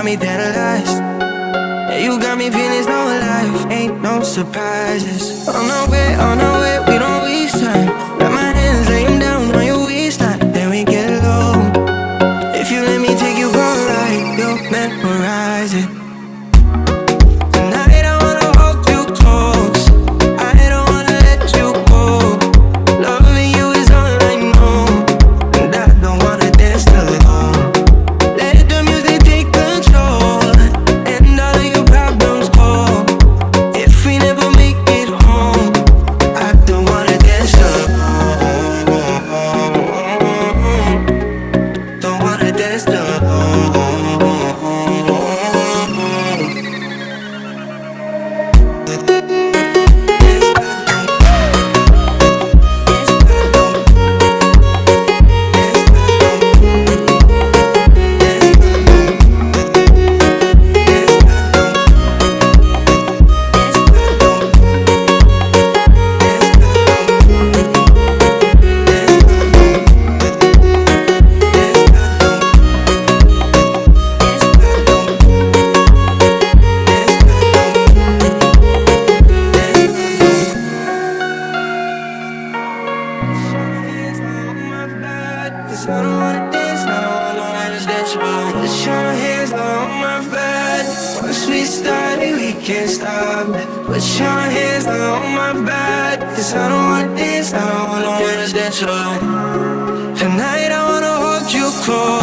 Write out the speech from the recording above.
me paralyzed. Yeah, you got me feeling so alive. Ain't no surprises. On our way, we don't waste time. Got my hands laying down on your waistline, then we get low. If you let me take you for a ride, you'll memorize it. Tonight I wanna hold you close. I don't wanna let you go. Loving you is all I know, and I don't wanna dance alone. Let the music take control, and all of your problems go. If we never make it home, I don't wanna dance alone. Don't wanna dance alone. I don't wanna dance, I don't wanna dance alone. Put your hands on my back. Once we started, we can't stop. Put your hands on my back. Cause I don't wanna dance, I don't wanna dance alone. Tonight I wanna hold you close.